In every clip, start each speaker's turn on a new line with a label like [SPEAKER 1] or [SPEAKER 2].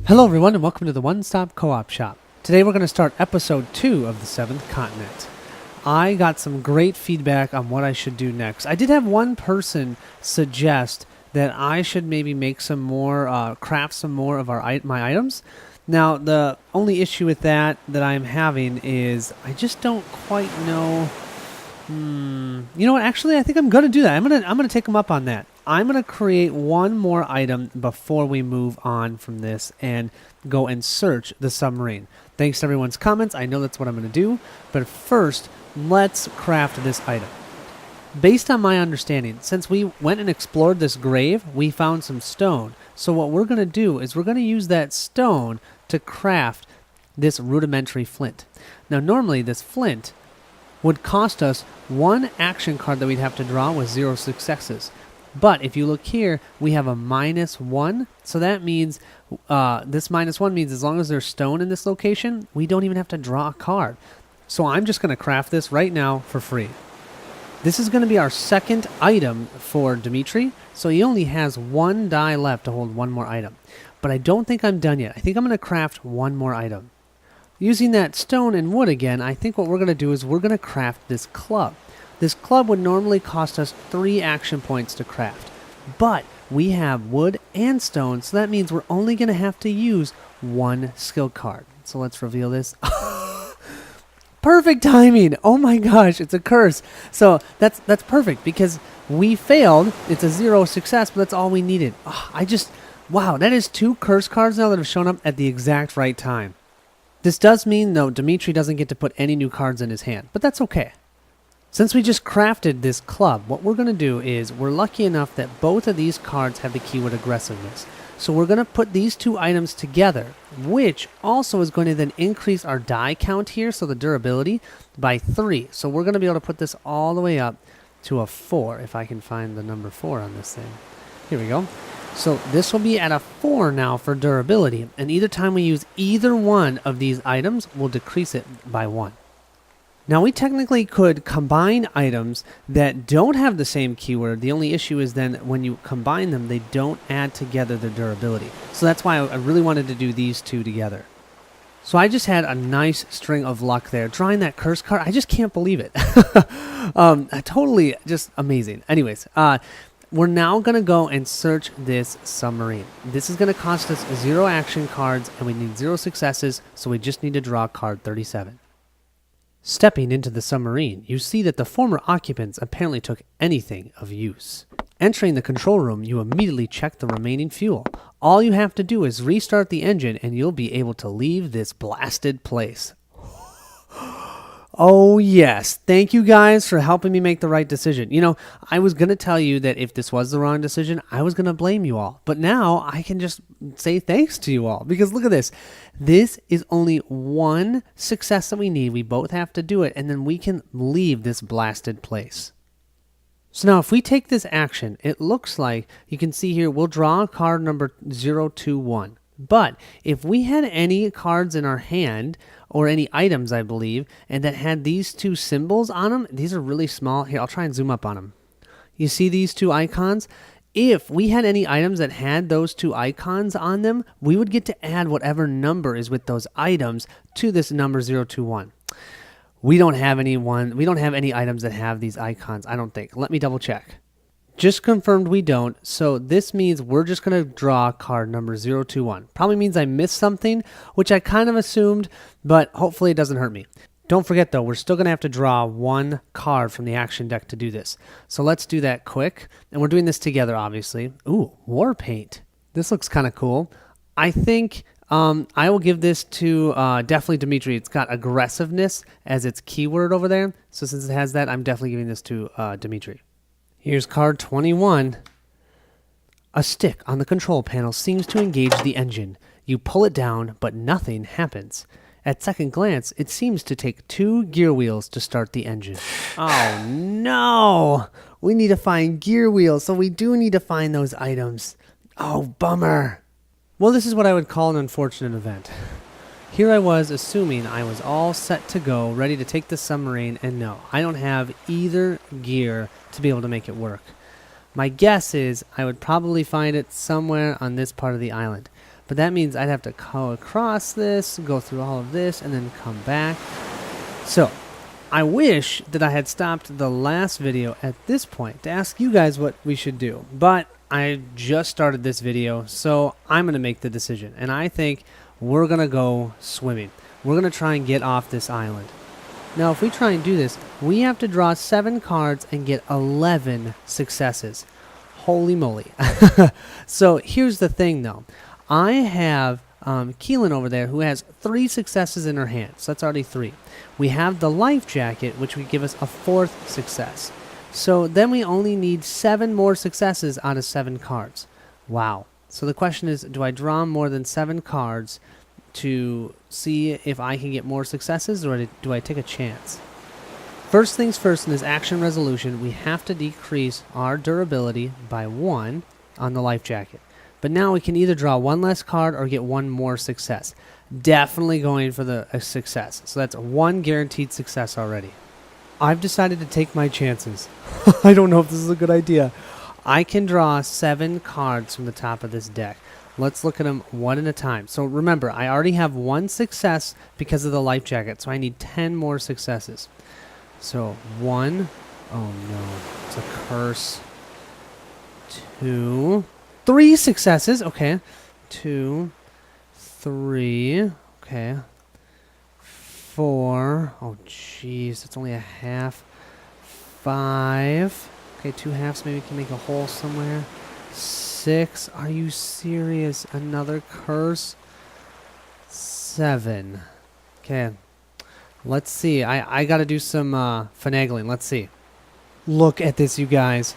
[SPEAKER 1] Hello everyone and welcome to the One Stop Co-op Shop. Today we're going to start episode 2 of the 7th Continent. I got some great feedback on what I should do next. I did have one person suggest that I should maybe make some more, craft some more of my items. Now the only issue with that I'm having is I just don't quite know. You know what? Actually, I think I'm going to do that. I'm going to take them up on that. I'm going to create one more item before we move on from this and go and search the submarine. Thanks to everyone's comments. I know that's what I'm going to do. But first, let's craft this item. Based on my understanding, since we went and explored this grave, we found some stone. So what we're going to do is we're going to use that stone to craft this rudimentary flint. Now, normally this flint would cost us one action card that we'd have to draw with 0 successes. But if you look here, we have a -1. So that means this -1 means as long as there's stone in this location, we don't even have to draw a card. So I'm just going to craft this right now for free. This is going to be our second item for Dimitri. So he only has 1 die left to hold one more item. But I don't think I'm done yet. I think I'm going to craft one more item. Using that stone and wood again, I think what we're going to do is we're going to craft this club. This club would normally cost us 3 action points to craft, but we have wood and stone, so that means we're only going to have to use 1 skill card. So let's reveal this. Perfect timing! Oh my gosh, it's a curse. So that's perfect because we failed. It's a 0 success, but that's all we needed. Wow, that is 2 curse cards now that have shown up at the exact right time. This does mean, though, Dimitri doesn't get to put any new cards in his hand, but that's okay. Since we just crafted this club, what we're going to do is we're lucky enough that both of these cards have the keyword aggressiveness. So we're going to put these 2 items together, which also is going to then increase our die count here, so the durability, by 3. So we're going to be able to put this all the way up to a 4, if I can find the number 4 on this thing. Here we go. So this will be at a 4 now for durability, and either time we use either one of these items, we'll decrease it by 1. Now we technically could combine items that don't have the same keyword. The only issue is then when you combine them, they don't add together the durability. So that's why I really wanted to do these 2 together. So I just had a nice string of luck there. Drawing that curse card, I just can't believe it. Totally just amazing. Anyways, we're now going to go and search this submarine. This is going to cost us 0 action cards, and we need 0 successes, so we just need to draw card 37. Stepping into the submarine, you see that the former occupants apparently took anything of use. Entering the control room, you immediately check the remaining fuel. All you have to do is restart the engine and you'll be able to leave this blasted place. Oh yes, thank you guys for helping me make the right decision. You know, I was going to tell you that if this was the wrong decision, I was going to blame you all. But now I can just say thanks to you all because look at this. This is only 1 success that we need. We both have to do it and then we can leave this blasted place. So now if we take this action, it looks like you can see here we'll draw card number 021. But if we had any cards in our hand, or any items, I believe, and that had these 2 symbols on them, these are really small. Here, I'll try and zoom up on them. You see these 2 icons? If we had any items that had those 2 icons on them, we would get to add whatever number is with those items to this number 021. We don't have any items that have these icons, I don't think. Let me double check. Just confirmed we don't, so this means we're just going to draw card number 021. Probably means I missed something, which I kind of assumed, but hopefully it doesn't hurt me. Don't forget though, we're still going to have to draw 1 card from the action deck to do this. So let's do that quick, and we're doing this together obviously. Ooh, war paint. This looks kind of cool. I think I will give this to definitely Dimitri. It's got aggressiveness as its keyword over there, so since it has that, I'm definitely giving this to Dimitri. Here's card 21. A stick on the control panel seems to engage the engine. You pull it down, but nothing happens. At second glance, it seems to take 2 gear wheels to start the engine. Oh no! We need to find gear wheels, so we do need to find those items. Oh, bummer. Well, this is what I would call an unfortunate event. Here I was assuming I was all set to go, ready to take the submarine, and no, I don't have either gear to be able to make it work. My guess is I would probably find it somewhere on this part of the island. But that means I'd have to go across this, go through all of this, and then come back. So I wish that I had stopped the last video at this point to ask you guys what we should do. But I just started this video, so I'm going to make the decision. And I think we're going to go swimming. We're going to try and get off this island. Now, if we try and do this, we have to draw 7 cards and get 11 successes. Holy moly. So here's the thing, though. I have Keelan over there who has 3 successes in her hand. So that's already 3. We have the life jacket, which would give us a 4th success. So then we only need 7 more successes out of 7 cards. Wow. So the question is, do I draw more than 7 cards to see if I can get more successes, or do I take a chance? First things first, in this action resolution, we have to decrease our durability by 1 on the life jacket. But now we can either draw 1 less card or get 1 more success. Definitely going for the success. So that's 1 guaranteed success already. I've decided to take my chances. I don't know if this is a good idea. I can draw 7 cards from the top of this deck. Let's look at them one at a time. So remember, I already have 1 success because of the life jacket, so I need 10 more successes. So 1, oh no, it's a curse. 2, 3 successes, okay. 2, 3, okay. 4, oh jeez, it's only a half. 5, okay, 2 halves, maybe we can make a hole somewhere. 6, are you serious? Another curse? 7, okay. Let's see, I gotta do some finagling, let's see. Look at this, you guys.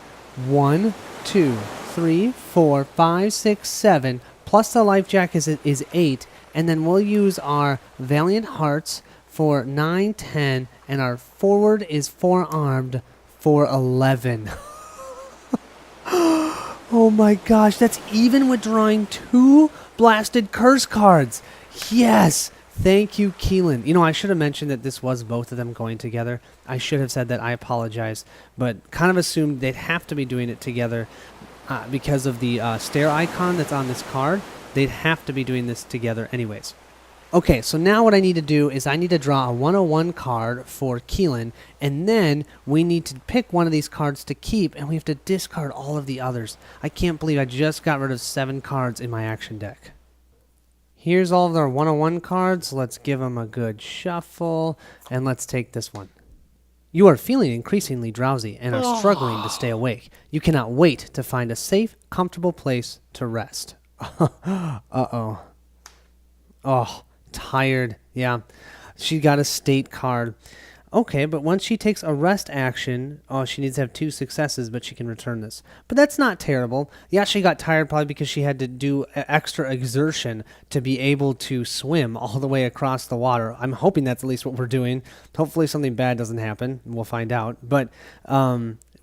[SPEAKER 1] 1, 2, 3, 4, 5, 6, 7, plus the life jacket is 8, and then we'll use our Valiant Hearts for 9, 10, and our forward is 4-armed for 11. Oh my gosh, that's even with drawing 2 blasted curse cards. Yes! Thank you, Keelan. You know, I should have mentioned that this was both of them going together. I should have said that. I apologize. But kind of assumed they'd have to be doing it together because of the stair icon that's on this card. They'd have to be doing this together anyways. Okay, so now what I need to do is I need to draw a 101 card for Keelan, and then we need to pick one of these cards to keep, and we have to discard all of the others. I can't believe I just got rid of 7 cards in my action deck. Here's all of our 101 cards. Let's give them a good shuffle, and let's take this one. You are feeling increasingly drowsy and are struggling to stay awake. You cannot wait to find a safe, comfortable place to rest. Uh-oh. Oh, tired. Yeah. She got a state card. Okay, but once she takes a rest action, oh, she needs to have 2 successes, but she can return this. But that's not terrible. Yeah, she got tired probably because she had to do extra exertion to be able to swim all the way across the water. I'm hoping that's at least what we're doing. Hopefully something bad doesn't happen. We'll find out. But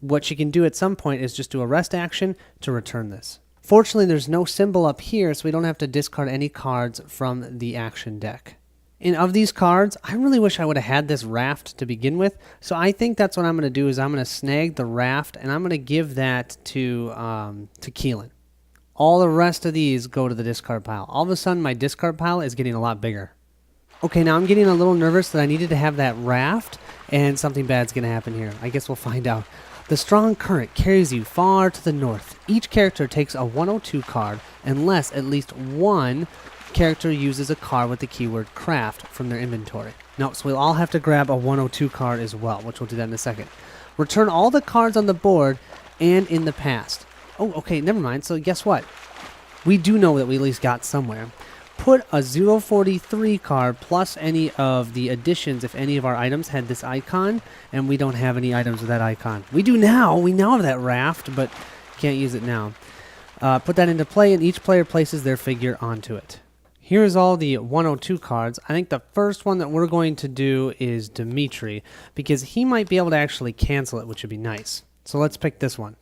[SPEAKER 1] what she can do at some point is just do a rest action to return this. Fortunately, there's no symbol up here, so we don't have to discard any cards from the action deck. And of these cards, I really wish I would have had this raft to begin with. So I think that's what I'm going to do is I'm going to snag the raft, and I'm going to give that to Keelan. All the rest of these go to the discard pile. All of a sudden, my discard pile is getting a lot bigger. Okay, now I'm getting a little nervous that I needed to have that raft, and something bad's going to happen here. I guess we'll find out. The strong current carries you far to the north. Each character takes a 102 card, unless at least one character uses a card with the keyword craft from their inventory. No, so we'll all have to grab a 102 card as well, which we'll do that in a second. Return all the cards on the board and in the past. Oh, okay, never mind. So guess what? We do know that we at least got somewhere. Put a 043 card plus any of the additions if any of our items had this icon, and we don't have any items with that icon. We do now. We now have that raft, but can't use it now. Put that into play, and each player places their figure onto it. Here's all the 102 cards. I think the first one that we're going to do is Dimitri, because he might be able to actually cancel it, which would be nice. So let's pick this one.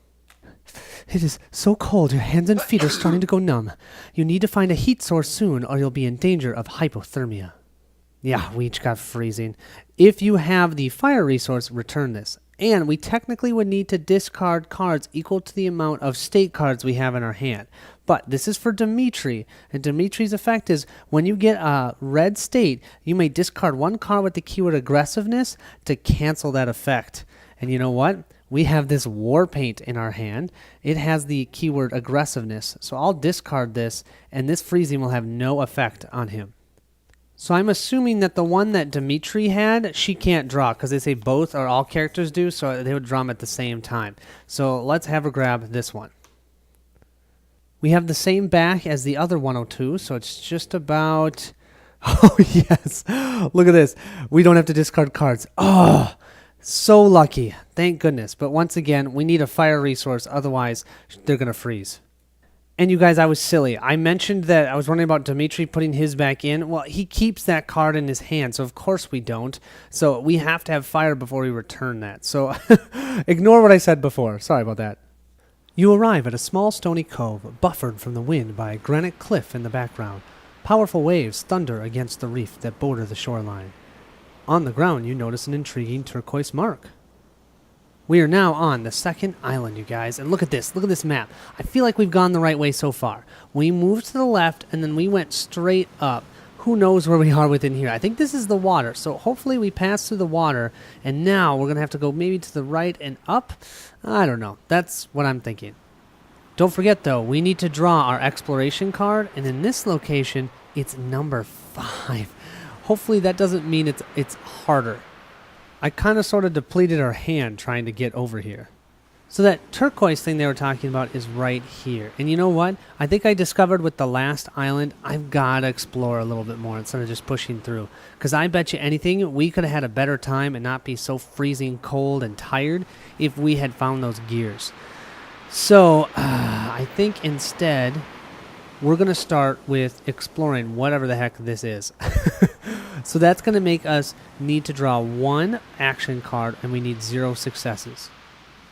[SPEAKER 1] It is so cold, your hands and feet are starting to go numb. You need to find a heat source soon, or you'll be in danger of hypothermia. Yeah, we each got freezing. If you have the fire resource, return this. And we technically would need to discard cards equal to the amount of state cards we have in our hand. But this is for Dimitri, and Dimitri's effect is when you get a red state, you may discard one card with the keyword aggressiveness to cancel that effect. And you know what? We have this war paint in our hand. It has the keyword aggressiveness, so I'll discard this, and this freezing will have no effect on him. So I'm assuming that the one that Dimitri had, she can't draw because they say both or all characters do, so they would draw them at the same time. So let's have her grab this one. We have the same back as the other 102, so it's just about... Oh, yes. Look at this. We don't have to discard cards. Oh, so lucky. Thank goodness. But once again, we need a fire resource, otherwise they're going to freeze. And you guys, I was silly. I mentioned that I was wondering about Dimitri putting his back in. Well, he keeps that card in his hand, so of course we don't. So we have to have fire before we return that. So ignore what I said before. Sorry about that. You arrive at a small stony cove, buffered from the wind by a granite cliff in the background. Powerful waves thunder against the reef that border the shoreline. On the ground, you notice an intriguing turquoise mark. We are now on the second island, you guys, and look at this map. I feel like we've gone the right way so far. We moved to the left, and then we went straight up. Who knows where we are within here? I think this is the water, so hopefully we pass through the water, and now we're going to have to go maybe to the right and up. I don't know. That's what I'm thinking. Don't forget, though, we need to draw our exploration card, and in this location, it's number 5. Hopefully that doesn't mean it's harder. I kind of sort of depleted our hand trying to get over here. So that turquoise thing they were talking about is right here. And you know what? I think I discovered with the last island, I've got to explore a little bit more instead of just pushing through. Because I bet you anything, we could have had a better time and not be so freezing cold and tired if we had found those gears. So I think instead, we're going to start with exploring whatever the heck this is. So that's going to make us need to draw 1 action card, and we need 0 successes.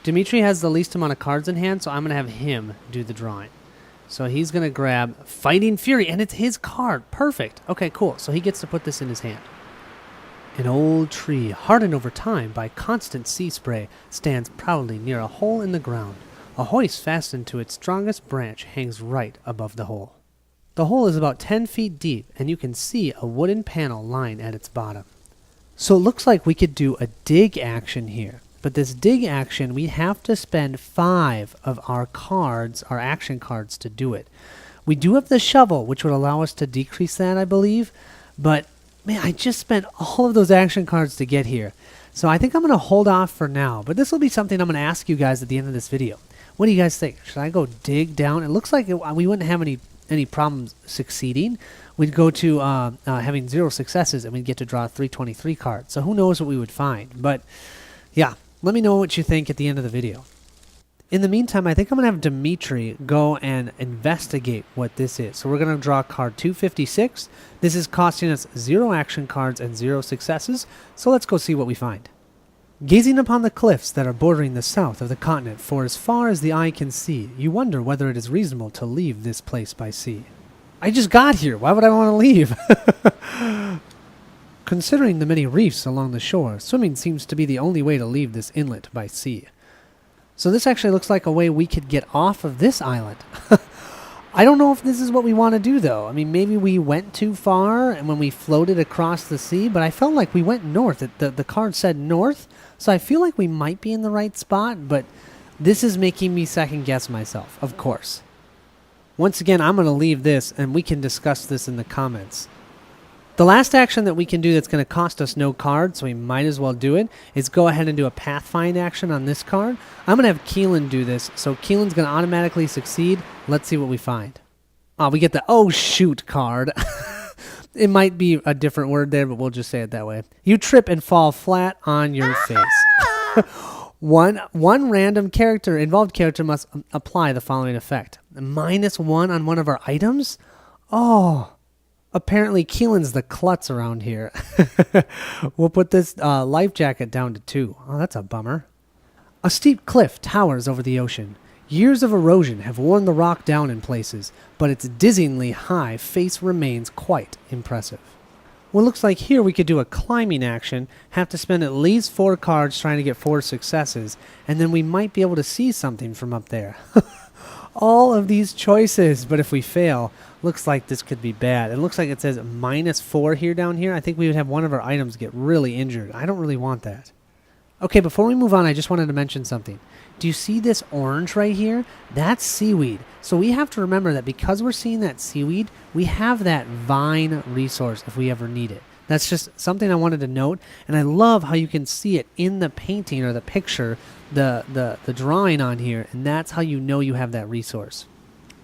[SPEAKER 1] Dimitri has the least amount of cards in hand, so I'm going to have him do the drawing. So he's going to grab Fighting Fury, and it's his card. Perfect. Okay, cool. So he gets to put this in his hand. An old tree, hardened over time by constant sea spray, stands proudly near a hole in the ground. A hoist fastened to its strongest branch hangs right above the hole. The hole is about 10 feet deep, and you can see a wooden panel lying at its bottom. So it looks like we could do a dig action here. But this dig action, we have to spend 5 of our cards, our action cards, to do it. We do have the shovel, which would allow us to decrease that, I believe. But, man, I just spent all of those action cards to get here. So I think I'm going to hold off for now. But this will be something I'm going to ask you guys at the end of this video. What do you guys think? Should I go dig down? It looks like we wouldn't have any problems succeeding. We'd go to having 0 successes, and we'd get to draw 323 cards. So who knows what we would find. But, yeah, let me know what you think at the end of the video. In the meantime, I think I'm going to have Dimitri go and investigate what this is. So we're going to draw card 256. This is costing us 0 action cards and 0 successes. So let's go see what we find. Gazing upon the cliffs that are bordering the south of the continent for as far as the eye can see, you wonder whether it is reasonable to leave this place by sea. I just got here. Why would I want to leave? Considering the many reefs along the shore, swimming seems to be the only way to leave this inlet by sea. So this actually looks like a way we could get off of this island. I don't know if this is what we want to do, though. I mean, maybe we went too far and when we floated across the sea, but I felt like we went north. The card said north, so I feel like we might be in the right spot, but this is making me second guess myself, of course. Once again, I'm going to leave this, and we can discuss this in the comments. The last action that we can do that's going to cost us no card, so we might as well do it, is go ahead and do a Pathfind action on this card. I'm going to have Keelan do this, so Keelan's going to automatically succeed. Let's see what we find. We get the oh shoot card. It might be a different word there, but we'll just say it that way. You trip and fall flat on your face. One random involved character must apply the following effect. -1 on one of our items? Oh, apparently Keelan's the klutz around here. We'll put this life jacket down to 2. Oh, that's a bummer. A steep cliff towers over the ocean. Years of erosion have worn the rock down in places, but its dizzyingly high face remains quite impressive. Well, it looks like here we could do a climbing action, have to spend at least 4 cards trying to get 4 successes, and then we might be able to see something from up there. All of these choices, but if we fail, looks like this could be bad. It looks like it says -4 here down here. I think we would have one of our items get really injured. I don't really want that. Okay, before we move on, I just wanted to mention something. Do you see this orange right here? That's seaweed. So we have to remember that because we're seeing that seaweed, we have that vine resource if we ever need it. That's just something I wanted to note, and I love how you can see it in the painting or the picture, the drawing on here, and that's how you know you have that resource.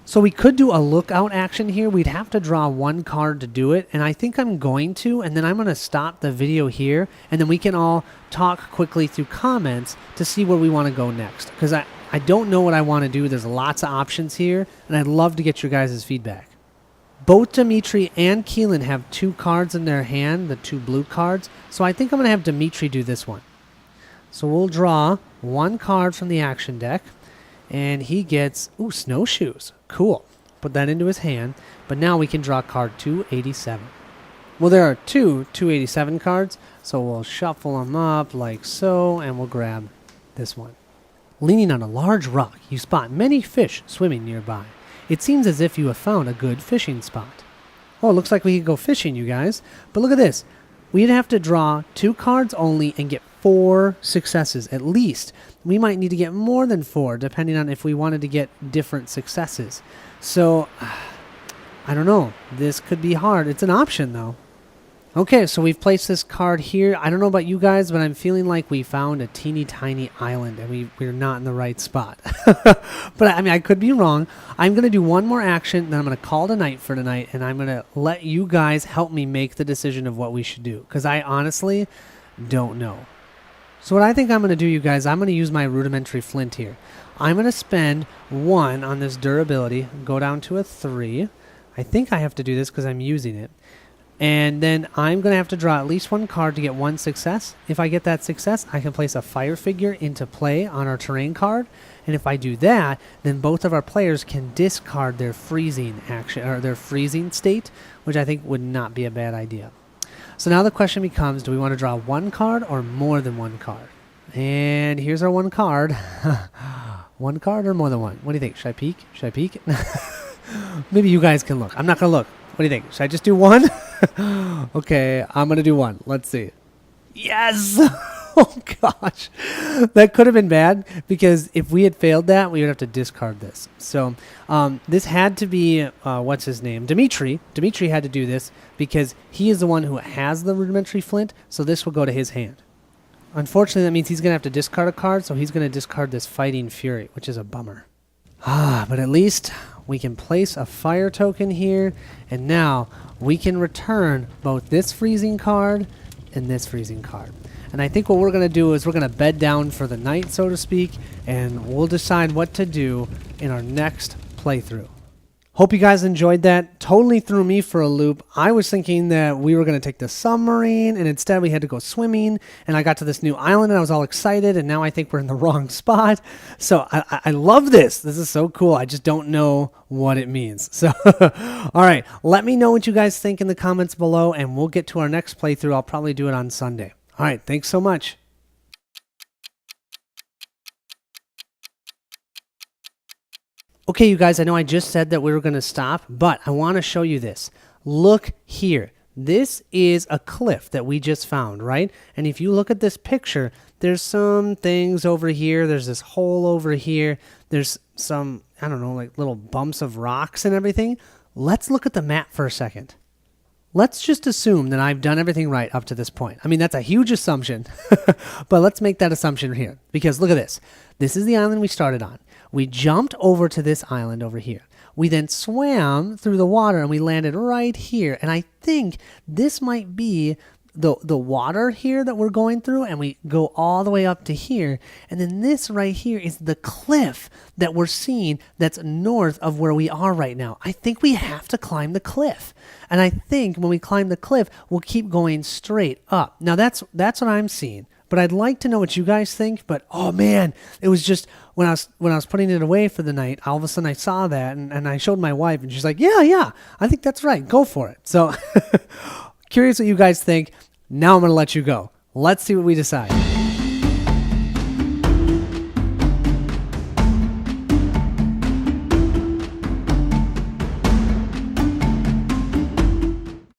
[SPEAKER 1] So we could do a lookout action here. We'd have to draw 1 card to do it, and I think I'm going to, and then I'm going to stop the video here, and then we can all talk quickly through comments to see where we want to go next. Because I don't know what I want to do. There's lots of options here, and I'd love to get your guys' feedback. Both Dimitri and Keelan have 2 cards in their hand, the 2 blue cards, so I think I'm going to have Dimitri do this one. So we'll draw 1 card from the action deck, and he gets, snowshoes. Cool. Put that into his hand, but now we can draw card 287. Well, there are 2 287 cards, so we'll shuffle them up like so, and we'll grab this one. Leaning on a large rock, you spot many fish swimming nearby. It seems as if you have found a good fishing spot. Oh, it looks like we can go fishing, you guys. But look at this. We'd have to draw 2 cards only and get 4 successes at least. We might need to get more than 4 depending on if we wanted to get different successes. So, I don't know. This could be hard. It's an option though. Okay, so we've placed this card here. I don't know about you guys, but I'm feeling like we found a teeny tiny island and we're not in the right spot. But I mean, I could be wrong. I'm going to do one more action, then I'm going to call it a night for tonight, and I'm going to let you guys help me make the decision of what we should do, because I honestly don't know. So what I think I'm going to do, you guys, I'm going to use my rudimentary flint here. I'm going to spend 1 on this durability, go down to a 3. I think I have to do this because I'm using it. And then I'm going to have to draw at least 1 card to get 1 success. If I get that success, I can place a fire figure into play on our terrain card. And if I do that, then both of our players can discard their freezing action or their freezing state, which I think would not be a bad idea. So now the question becomes, do we want to draw 1 card or more than 1 card? And here's our 1 card. 1 card or more than 1? What do you think? Should I peek? Should I peek? Maybe you guys can look. I'm not going to look. What do you think? Should I just do 1? Okay, I'm going to do 1. Let's see. Yes! Oh, gosh. That could have been bad, because if we had failed that, we would have to discard this. So this had to be, what's his name? Dimitri. Dimitri had to do this because he is the one who has the rudimentary flint, so this will go to his hand. Unfortunately, that means he's going to have to discard a card, so he's going to discard this Fighting Fury, which is a bummer. But at least we can place a fire token here, and now we can return both this freezing card and this freezing card. And I think what we're going to do is we're going to bed down for the night, so to speak, and we'll decide what to do in our next playthrough. Hope you guys enjoyed that. Totally threw me for a loop. I was thinking that we were going to take the submarine, and instead we had to go swimming, and I got to this new island, and I was all excited, and now I think we're in the wrong spot. So I love this. This is so cool. I just don't know what it means. So, all right. Let me know what you guys think in the comments below, and we'll get to our next playthrough. I'll probably do it on Sunday. All right. Thanks so much. Okay, you guys, I know I just said that we were going to stop, but I want to show you this. Look here. This is a cliff that we just found, right? And if you look at this picture, there's some things over here. There's this hole over here. There's some, I don't know, like little bumps of rocks and everything. Let's look at the map for a second. Let's just assume that I've done everything right up to this point. I mean, that's a huge assumption, but let's make that assumption here, because look at this. This is the island we started on. We jumped over to this island over here. We then swam through the water and we landed right here. And I think this might be the water here that we're going through, and we go all the way up to here. And then this right here is the cliff that we're seeing that's north of where we are right now. I think we have to climb the cliff. And I think when we climb the cliff, we'll keep going straight up. Now that's what I'm seeing. But I'd like to know what you guys think. But oh man, it was just when I was putting it away for the night, all of a sudden I saw that and I showed my wife and she's like, yeah, I think that's right. Go for it. So Curious what you guys think. Now I'm going to let you go. Let's see what we decide.